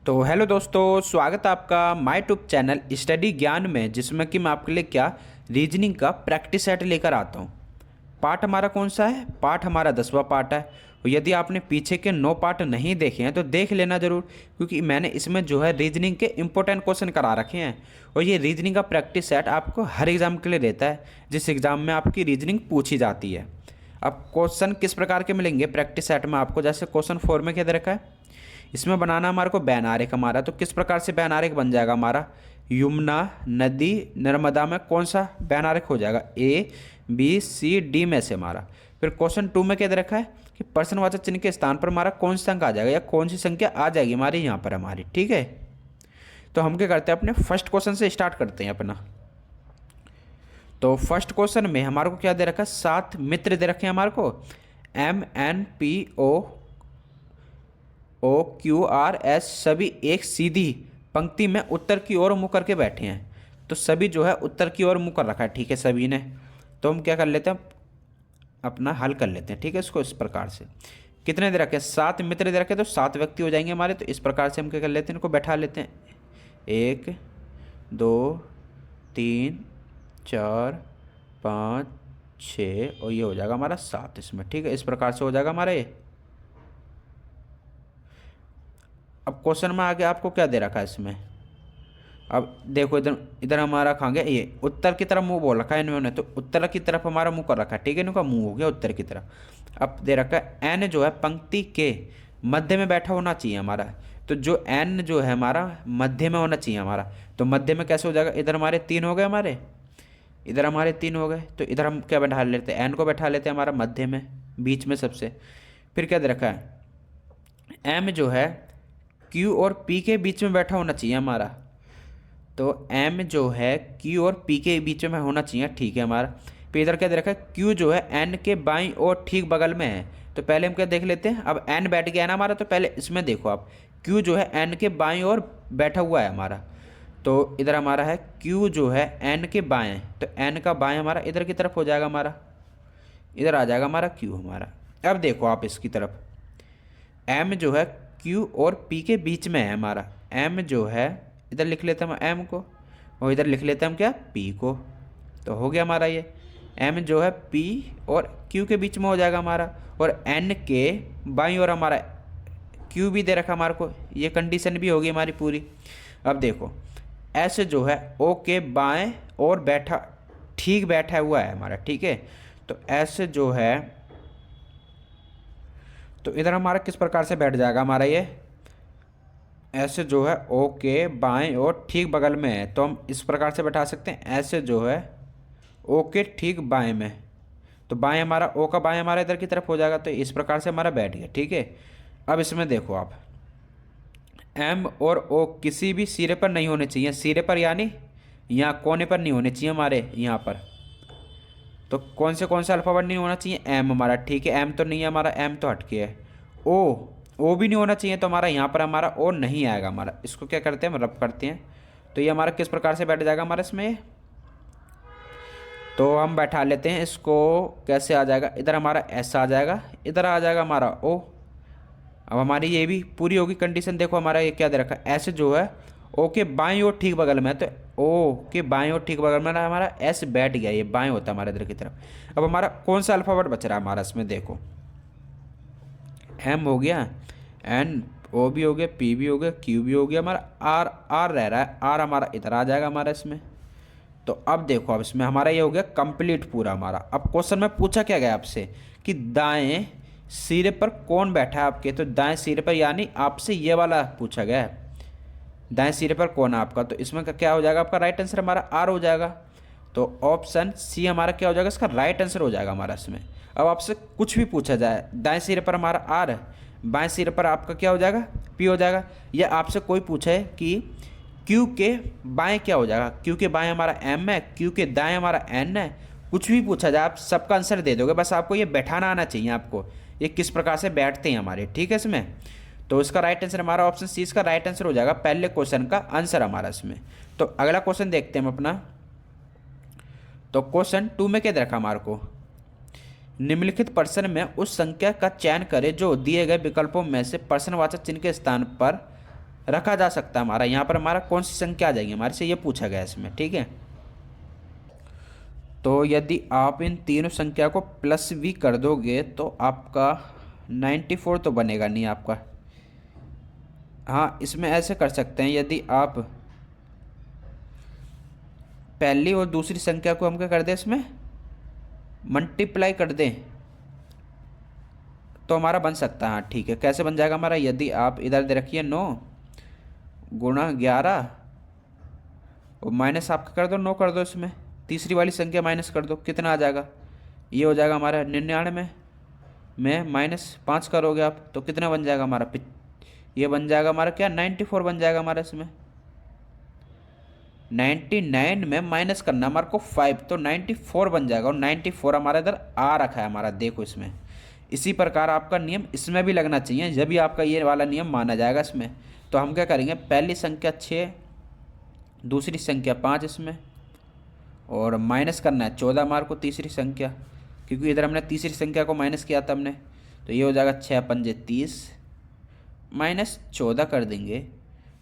तो हेलो दोस्तों, स्वागत है आपका माय ट्यूब चैनल स्टडी ज्ञान में, जिसमें कि मैं आपके लिए क्या रीजनिंग का प्रैक्टिस सेट लेकर आता हूँ। पार्ट हमारा कौन सा है? पार्ट हमारा 10वां पार्ट है। और यदि आपने पीछे के 9 पार्ट नहीं देखे हैं तो देख लेना ज़रूर, क्योंकि मैंने इसमें जो है रीजनिंग के इंपॉर्टेंट क्वेश्चन करा रखे हैं। और ये रीजनिंग का प्रैक्टिस सेट आपको हर एग्ज़ाम के लिए रहता है, जिस एग्ज़ाम में आपकी रीजनिंग पूछी जाती है। अब क्वेश्चन किस प्रकार के मिलेंगे प्रैक्टिस सेट में आपको? जैसे क्वेश्चन 4 में क्या दे रखा है, इसमें बनाना हमारे को बैन आरेख हमारा। तो किस प्रकार से बैन आरेख बन जाएगा हमारा? यमुना नदी नर्मदा में कौन सा बैन आरेख हो जाएगा? ए बी सी डी में से हमारा। फिर क्वेश्चन 2 में क्या दे रखा है कि प्रश्नवाचक चिन्ह के स्थान पर हमारा कौन सा अंक आ जाएगा या कौन सी संख्या आ जाएगी हमारी यहाँ पर हमारी। ठीक है, तो हम क्या करते हैं, अपने फर्स्ट क्वेश्चन से स्टार्ट करते हैं अपना। तो फर्स्ट क्वेश्चन में हमारे को क्या दे रखा है? 7 मित्र दे रखे हैं हमारे को। MNPO OQRS सभी एक सीधी पंक्ति में उत्तर की ओर मुँह करके बैठे हैं। तो सभी जो है उत्तर की ओर मुँह कर रखा है, ठीक है, सभी ने। तो हम क्या कर लेते हैं, अपना हल कर लेते हैं। ठीक है, इसको इस प्रकार से कितने दे रखे हैं? 7 मित्र दे रखे हैं, तो 7 व्यक्ति हो जाएंगे हमारे। तो इस प्रकार से हम क्या कर लेते हैं, इनको बैठा लेते हैं। 1 2 3 4 5 6 और ये हो जाएगा हमारा 7 इसमें। ठीक है, इस प्रकार से हो जाएगा हमारा ये। अब क्वेश्चन में आगे आपको क्या दे रखा है इसमें? अब देखो, इधर इधर हमारा कहाँ गया, ये उत्तर की तरफ मुंह बोल रखा है इन्होंने, तो उत्तर की तरफ हमारा मुंह कर रखा है। ठीक है, इनका मुंह हो गया उत्तर की तरफ। अब दे रखा है एन जो है पंक्ति के मध्य में बैठा होना चाहिए हमारा। तो जो एन जो है हमारा मध्य में होना चाहिए हमारा। तो मध्य में कैसे हो जाएगा? इधर हमारे 3 हो गए हमारे, इधर हमारे 3 हो गए। तो इधर हम क्या बैठा लेते हैं? एन को बैठा लेते हैं हमारा मध्य में, बीच में सबसे। फिर क्या दे रखा है? एम जो है क्यू और पी के बीच में बैठा होना चाहिए हमारा। तो एम जो है क्यू और पी के बीच में होना चाहिए, ठीक है हमारा। फिर इधर क्या दे रखा है? क्यू जो है एन के बाईं और ठीक बगल में है। तो पहले हम क्या देख लेते हैं, अब एन बैठ गया है ना हमारा, तो पहले इसमें देखो आप, क्यू जो है एन के बाईं और बैठा हुआ है हमारा। तो इधर हमारा है क्यू जो है एन के बाएं, तो एन का बाएं हमारा इधर की तरफ हो जाएगा हमारा, इधर आ जाएगा हमारा क्यू हमारा। अब देखो आप इसकी तरफ, एम जो है क्यू और पी के बीच में है हमारा। एम जो है इधर लिख लेते हैं हम एम को, और इधर लिख लेते हैं हम क्या, पी को। तो हो गया हमारा ये। एम जो है पी और क्यू के बीच में हो जाएगा हमारा, और एन के बाईं ओर हमारा क्यू भी दे रखा हमारे को। ये कंडीशन भी होगी हमारी पूरी। अब देखो, एस जो है ओ के बाएं और बैठा, ठीक बैठा हुआ है हमारा। ठीक है, तो एस जो है, तो इधर हमारा किस प्रकार से बैठ जाएगा हमारा ये? ऐसे जो है ओ के बाएं और ठीक बगल में है, तो हम इस प्रकार से बैठा सकते हैं। ऐसे जो है ओ के ठीक बाएं में, तो बाएं हमारा, ओ का बाएं हमारा इधर की तरफ हो जाएगा। तो इस प्रकार से हमारा बैठ गया। ठीक है, अब इसमें देखो आप, एम और ओ किसी भी सिरे पर नहीं होने चाहिए। सिरे पर यानी यहाँ कोने पर नहीं होने चाहिए हमारे यहाँ पर। तो कौन सा अल्फ़ाबेट नहीं होना चाहिए? एम हमारा, ठीक है, एम तो नहीं है हमारा, एम तो हटके है। ओ भी नहीं होना चाहिए, तो हमारा यहाँ पर हमारा ओ नहीं आएगा हमारा। इसको क्या करते हैं, हम रब करते हैं। तो ये हमारा किस प्रकार से बैठ जाएगा हमारा इसमें? तो हम बैठा लेते हैं इसको, कैसे आ जाएगा? इधर हमारा एस आ जाएगा, इधर आ जाएगा हमारा ओ। अब हमारी ये भी पूरी होगी कंडीशन। देखो हमारा ये क्या दे रखा है, एस जो है ओ के बाईं और ठीक बगल में है, तो ओ के बाईं और ठीक बगल में ना हमारा एस बैठ गया, ये बाएं होता है हमारे इधर की तरफ। अब हमारा कौन सा अल्फ़ाबेट बच रहा है हमारा इसमें? देखो, एम हो गया, एन ओ भी हो गया, पी भी हो गया, क्यू भी हो गया, हमारा आर आर रह रहा है। आर हमारा इधर आ जाएगा हमारा इसमें। तो अब देखो, अब इसमें हमारा ये हो गया कंप्लीट पूरा हमारा। अब क्वेश्चन में पूछा क्या गया आपसे कि दाएं सिरे पर कौन बैठा है आपके? तो दाएं सिरे पर यानी आपसे ये वाला पूछा गया है, दाएं सिरे पर कौन है आपका। तो इसमें का क्या हो जाएगा आपका? राइट आंसर हमारा आर हो जाएगा। तो ऑप्शन सी हमारा क्या हो जाएगा? इसका राइट आंसर हो जाएगा हमारा इसमें। अब आपसे कुछ भी पूछा जाए, दाएं सिरे पर हमारा आर है, बाएं सिरे पर आपका क्या हो जाएगा? पी हो जाएगा। या आपसे कोई पूछे कि क्यू के बाएं क्या हो जाएगा? क्यू के बाएं हमारा एम है, क्यू के दाएं हमारा एन है। कुछ भी पूछा जाए आप सबका आंसर दे दोगे, बस आपको ये बैठाना आना चाहिए आपको, ये किस प्रकार से बैठते हैं हमारे। ठीक है इसमें, तो इसका राइट आंसर हमारा ऑप्शन सी इसका राइट आंसर हो जाएगा, पहले क्वेश्चन का आंसर हमारा इसमें। तो अगला क्वेश्चन देखते हैं हम अपना। तो क्वेश्चन 2 में क्या दे रखा हमारे को? निम्नलिखित प्रश्न में उस संख्या का चयन करें जो दिए गए विकल्पों में से प्रश्नवाचक चिन्ह के स्थान पर रखा जा सकता है हमारा। यहाँ पर हमारा कौन सी संख्या आ जाएगी हमारे से, ये पूछा गया इसमें, ठीक है। तो यदि आप इन तीनों संख्या को प्लस भी कर दोगे तो आपका 94 तो बनेगा नहीं आपका। हाँ, इसमें ऐसे कर सकते हैं, यदि आप पहली और दूसरी संख्या को हम क्या कर दें, इसमें मल्टीप्लाई कर दें तो हमारा बन सकता है। हाँ ठीक है, कैसे बन जाएगा हमारा, यदि आप इधर दे रखिए 9 गुणा 11 और माइनस आपका कर दो 9 कर दो, इसमें तीसरी वाली संख्या माइनस कर दो, कितना आ जाएगा, ये हो जाएगा हमारा 99 में -5 करोगे आप तो कितना बन जाएगा हमारा, ये बन जाएगा हमारा क्या 94 बन जाएगा हमारा। इसमें 99 में माइनस करना हमारे को 5 तो 94 बन जाएगा, और 94 हमारा इधर आ रखा है हमारा, देखो इसमें। इसी प्रकार आपका नियम इसमें भी लगना चाहिए, जब भी आपका ये वाला नियम माना जाएगा इसमें। तो हम क्या करेंगे, पहली संख्या 6, दूसरी संख्या 5 इसमें, और माइनस करना है 14 हमारे को तीसरी संख्या, क्योंकि इधर हमने तीसरी संख्या को माइनस किया था हमने। तो ये हो जाएगा 6 पंजे 30 माइनस 14 कर देंगे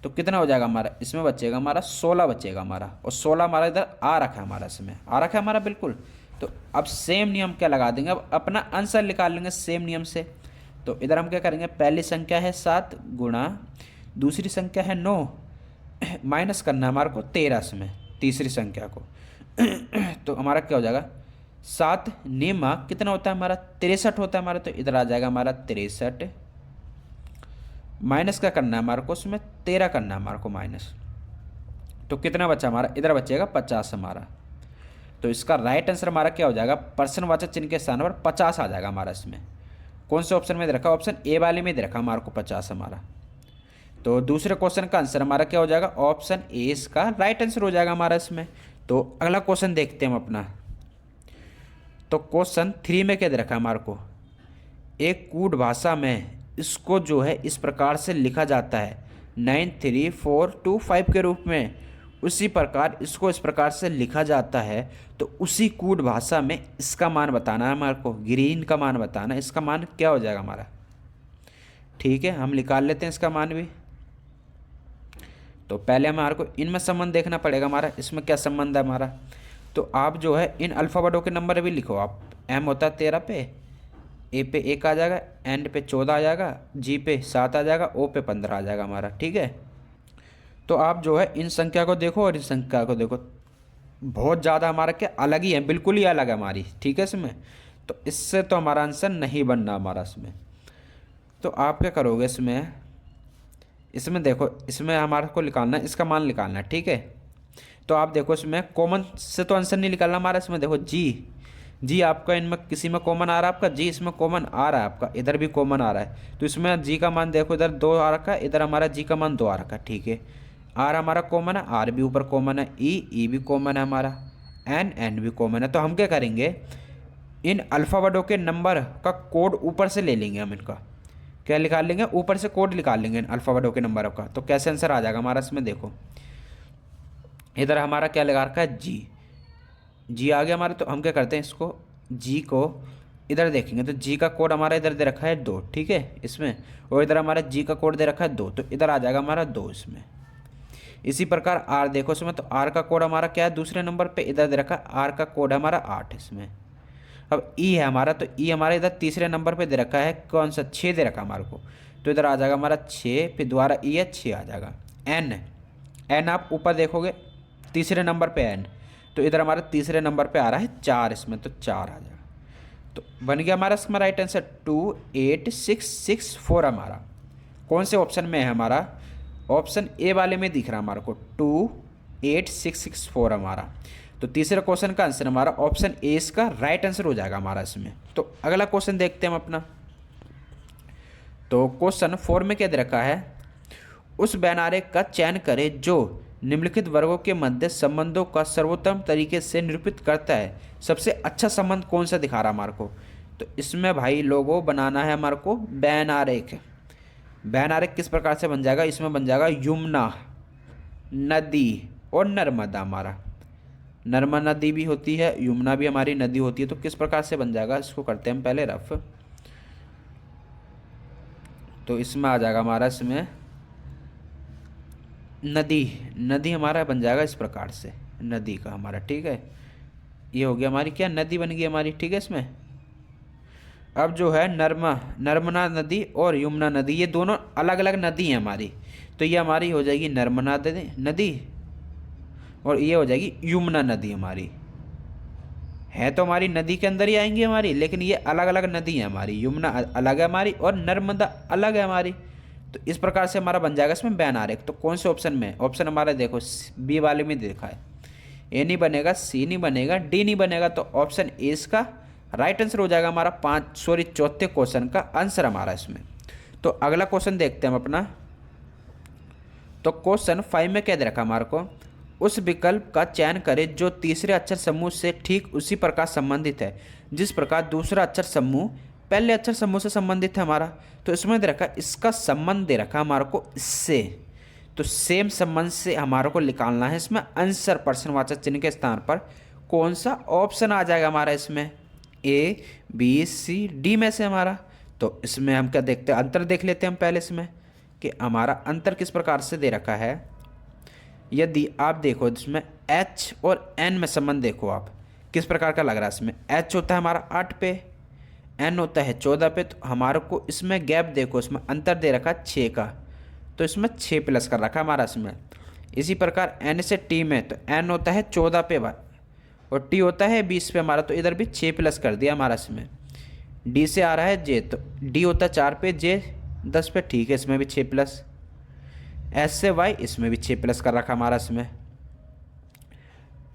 तो कितना हो जाएगा हमारा, इसमें बचेगा हमारा 16 बचेगा हमारा, और 16 हमारा इधर आ रखा है हमारा, इसमें आ रखा है हमारा बिल्कुल। तो अब सेम नियम क्या लगा देंगे, अब अपना आंसर निकाल लेंगे सेम नियम से। तो इधर हम क्या करेंगे, पहली संख्या है 7 गुणा दूसरी संख्या है 9 माइनस करना है हमारे को 13 इसमें तीसरी संख्या को तो हमारा क्या हो जाएगा 7 नियमा कितना होता है हमारा 63 होता है हमारा। तो इधर आ जाएगा हमारा 63 माइनस क्या करना है हमारे को, उसमें 13 करना है हमारे को माइनस, तो कितना बचा हमारा, इधर बचेगा 50 हमारा। तो इसका राइट आंसर हमारा क्या हो जाएगा, प्रश्नवाचक चिन्ह के स्थान पर 50 आ जाएगा हमारा। इसमें कौन से ऑप्शन में दे रखा, ऑप्शन ए वाले में दे रखा हमारे को 50 हमारा। तो दूसरे क्वेश्चन का आंसर हमारा क्या हो जाएगा, ऑप्शन ए इसका राइट आंसर हो जाएगा हमारा इसमें। तो अगला क्वेश्चन देखते हैं हम अपना। तो क्वेश्चन 3 में क्या दे रखा है हमारे को, एक कूट भाषा में इसको जो है इस प्रकार से लिखा जाता है 93425 के रूप में, उसी प्रकार इसको इस प्रकार से लिखा जाता है। तो उसी कूट भाषा में इसका मान बताना है हमारे को, ग्रीन का मान बताना है, इसका मान क्या हो जाएगा हमारा। ठीक है, हम निकाल लेते हैं इसका मान भी। तो पहले हमारे को इनमें संबंध देखना पड़ेगा हमारा, इसमें क्या संबंध है हमारा। तो आप जो है इन अल्फ़ाबेटों के नंबर भी लिखो आप, एम होता है 13 पे, ए पे 1 आ जाएगा, एन पे 14 आ जाएगा, जी पे 7 आ जाएगा, ओ पे 15 आ जाएगा हमारा। ठीक है, तो आप जो है इन संख्या को देखो और इस संख्या को देखो, बहुत ज़्यादा हमारा क्या अलग ही है, बिल्कुल ही अलग है हमारी। ठीक है, इसमें तो इससे तो हमारा आंसर नहीं बनना हमारा इसमें। तो आप क्या करोगे, इसमें देखो, इसमें हमारे को निकालना है, इसका मान निकालना है। ठीक है, तो आप देखो इसमें कॉमन से तो आंसर नहीं निकालना हमारा। इसमें देखो जी आपका इनमें किसी में कॉमन आ रहा है आपका, जी इसमें कॉमन आ रहा है आपका, इधर भी कॉमन आ रहा है। तो इसमें जी का मान देखो, इधर 2 आ रखा है, इधर हमारा जी का मान 2 आ रखा है। ठीक है, आर हमारा कॉमन है, आर भी ऊपर कॉमन है, ई भी कॉमन है हमारा, एन भी कॉमन है। तो हम क्या करेंगे, इन अल्फ़ाबेटों के नंबर का कोड ऊपर से ले लेंगे, हम इनका क्या निकाल लेंगे, ऊपर से कोड निकाल लेंगे इन अल्फ़ाबेटों के नंबरों का। तो कैसे आंसर आ जाएगा हमारा, इसमें देखो इधर हमारा क्या लगा रखा है, जी आ गया हमारा। तो हम क्या करते हैं, इसको जी को इधर देखेंगे तो जी का कोड हमारा इधर दे रखा है 2। ठीक है, इसमें, और इधर हमारा जी का कोड दे रखा है 2, तो इधर आ जाएगा हमारा 2 इसमें। इसी प्रकार आर देखो इसमें, तो आर का कोड हमारा क्या है, दूसरे नंबर पे इधर दे रखा है, आर का कोड है हमारा 8 इसमें। अब ई है हमारा, तो ई हमारा इधर तीसरे नंबर पे दे रखा है, कौन सा, 6 दे रखा हमारे को। तो इधर आ जाएगा हमारा 6, फिर दोबारा ई है 6 आ जाएगा। एन आप ऊपर देखोगे तीसरे नंबर पे एन, तो इधर हमारा तीसरे नंबर पे आ रहा है 4 इसमें, तो 4 आ जाएगा। तो बन गया हमारा इसमें राइट आंसर 28664 हमारा। कौन से ऑप्शन में है हमारा, ऑप्शन ए वाले में दिख रहा है हमारे को 28664 हमारा। तो तीसरे क्वेश्चन का आंसर हमारा ऑप्शन ए इसका राइट आंसर हो जाएगा हमारा इसमें। तो अगला क्वेश्चन देखते हैं हम अपना। तो क्वेश्चन 4 में क्या दे रखा है, उस बैनारेख का चयन करें जो निम्नलिखित वर्गों के मध्य संबंधों का सर्वोत्तम तरीके से निरूपित करता है। सबसे अच्छा संबंध कौन सा दिखा रहा है हमारे को। तो इसमें भाई लोगो बनाना है हमारे को बैनारेख। बैनारेख किस प्रकार से बन जाएगा, इसमें बन जाएगा यमुना नदी और नर्मदा हमारा, नर्मदा नदी भी होती है, यमुना भी हमारी नदी होती है। तो किस प्रकार से बन जाएगा, इसको करते हैं हम पहले रफ। तो इसमें आ जाएगा हमारा, इसमें नदी, नदी हमारा बन जाएगा इस प्रकार से, नदी का हमारा, ठीक है। ये हो गया हमारी क्या, नदी बन गई हमारी, ठीक है। इसमें अब जो है नर्मदा नदी और यमुना नदी, ये दोनों अलग अलग नदी हैं हमारी, तो ये हमारी हो जाएगी नर्मदा नदी और ये हो जाएगी यमुना नदी हमारी। है तो हमारी नदी के अंदर ही आएंगी हमारी, लेकिन ये अलग अलग नदी है हमारी, यमुना अलग है हमारी और नर्मदा अलग है हमारी। तो इस प्रकार से हमारा बन जाएगा इसमें बैन आरेख। तो कौन से ऑप्शन में, ऑप्शन हमारा देखो बी वाले में देखा है, ए नहीं बनेगा, सी नहीं बनेगा, डी नहीं बनेगा, तो ऑप्शन ए इसका राइट आंसर हो जाएगा हमारा चौथे क्वेश्चन का आंसर हमारा इसमें। तो अगला क्वेश्चन देखते हैं हम अपना। तो क्वेश्चन 5 में क्या दे रखा हमारे को, उस विकल्प का चयन करें जो तीसरे अक्षर समूह से ठीक उसी प्रकार संबंधित है जिस प्रकार दूसरा अक्षर समूह पहले अक्षर समूह से संबंधित है हमारा। तो इसमें दे रखा, इसका संबंध दे रखा हमारे को इससे, तो सेम संबंध से हमारे को निकालना है इसमें आंसर। प्रश्नवाचक चिन्ह के स्थान पर कौन सा ऑप्शन आ जाएगा हमारा इसमें, ए बी सी डी में से हमारा। तो इसमें हम क्या देखते हैं, अंतर देख लेते हैं हम पहले इसमें कि हमारा अंतर किस प्रकार से दे रखा है। यदि आप देखो इसमें H और N में संबंध देखो आप किस प्रकार का लग रहा है। इसमें H होता है हमारा 8 पे, N होता है 14 पे, तो हमारे को इसमें गैप देखो, इसमें अंतर दे रखा है 6 का, तो इसमें 6 प्लस कर रखा है हमारा इसमें। इसी प्रकार N से T में, तो N होता है 14 पे और T होता है 20 पे हमारा, तो इधर भी 6 प्लस कर दिया हमारा इसमें। D से आ रहा है J, तो D होता है 4 पे, J 10 पे, ठीक है, इसमें भी 6 प्लस। S से Y, इसमें भी 6 प्लस कर रखा हमारा इसमें।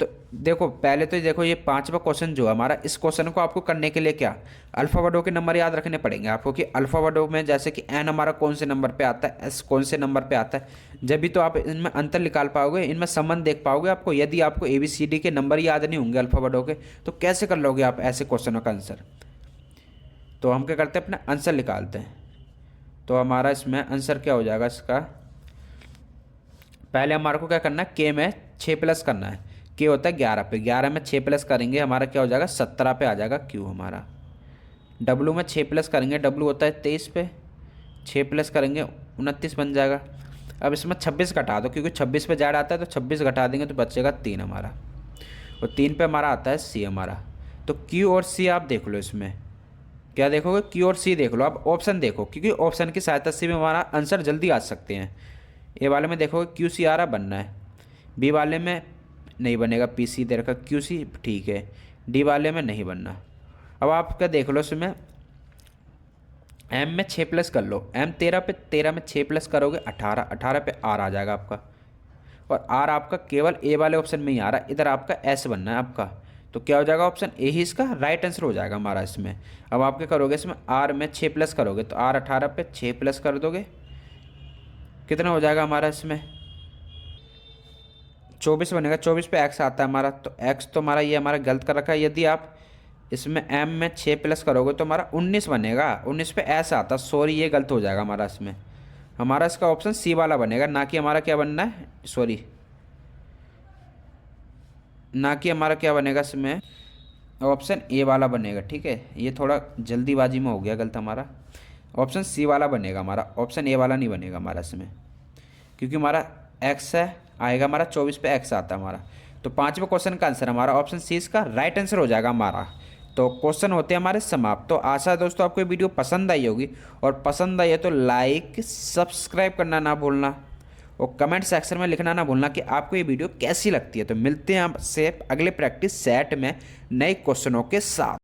तो देखो पहले तो देखो ये 5वां क्वेश्चन जो हमारा, इस क्वेश्चन को आपको करने के लिए क्या, अल्फ़ाबेटों के नंबर याद रखने पड़ेंगे आपको कि अल्फ़ाबेटों में जैसे कि N हमारा कौन से नंबर पे आता है, S कौन से नंबर पे आता है, जब भी तो आप इनमें अंतर निकाल पाओगे, इनमें संबंध देख पाओगे आपको। यदि आपको ABCD के नंबर याद नहीं होंगे अल्फ़ाबेटों के, तो कैसे कर लोगे आप ऐसे क्वेश्चनों का आंसर। तो हम क्या करते हैं, अपना आंसर निकालते हैं। तो हमारा इसमें आंसर क्या हो जाएगा इसका, पहले हमारे को क्या करना है, के में 6 प्लस करना है। के होता है 11 पे, 11 में 6 प्लस करेंगे हमारा क्या हो जाएगा, 17 पे आ जाएगा क्यू हमारा। डब्लू में 6 प्लस करेंगे, डब्लू होता है 23 पे, 6 प्लस करेंगे 29 बन जाएगा। अब इसमें 26 घटा दो, क्योंकि 26 पे जेड आता है, तो 26 घटा देंगे तो बचेगा 3 हमारा, और 3 पे हमारा आता है सी हमारा। तो क्यू और सी आप देख लो, इसमें क्या देखोगे, क्यू और सी देख लो आप, ऑप्शन देखो, क्योंकि ऑप्शन की सहायता से भी हमारा आंसर जल्दी आ सकते हैं। ए वाले में देखोगे क्यू सी आ रहा, बनना है। बी वाले में नहीं बनेगा, पी सी दे रखा, क्यू सी ठीक है। डी वाले में नहीं बनना। अब आप क्या देख लो इसमें, एम में 6 प्लस कर लो, एम 13 पे, 13 में 6 प्लस करोगे 18, 18 पे आर आ जाएगा आपका, और आर आपका केवल ए वाले ऑप्शन में ही आ रहा है, इधर आपका एस बनना है आपका। तो क्या हो जाएगा, ऑप्शन ए ही इसका राइट आंसर हो जाएगा हमारा इसमें। अब आप क्या करोगे, इसमें आर में 6 प्लस करोगे, तो आर 18 पे 6 प्लस कर दोगे, कितना हो जाएगा हमारा इसमें, 24 बनेगा। 24 पे एक्स आता है हमारा, तो एक्स तो हमारा ये हमारा गलत कर रखा है। यदि आप इसमें एम में 6 प्लस करोगे तो हमारा 19 बनेगा, 19 पे एस आता, सॉरी ये गलत हो जाएगा हमारा इसमें। हमारा इसका ऑप्शन सी वाला बनेगा, ना कि हमारा क्या बनना है, सॉरी ना कि हमारा क्या बनेगा इसमें, ऑप्शन ए वाला बनेगा, ठीक है। ये थोड़ा जल्दीबाजी में हो गया गलत हमारा, ऑप्शन सी वाला बनेगा हमारा, ऑप्शन ए वाला नहीं बनेगा हमारा इसमें, क्योंकि हमारा एक्स है आएगा हमारा, 24 पे एक्स आता है हमारा। तो 5वें क्वेश्चन का आंसर हमारा ऑप्शन सी इसका राइट आंसर हो जाएगा हमारा। तो क्वेश्चन होते हैं हमारे समाप्त। तो आशा है दोस्तों आपको ये वीडियो पसंद आई होगी, और पसंद आई है तो लाइक सब्सक्राइब करना ना भूलना, और कमेंट सेक्शन में लिखना ना भूलना कि आपको ये वीडियो कैसी लगती है। तो मिलते हैं आपसे अगले प्रैक्टिस सेट में नए क्वेश्चनों के साथ।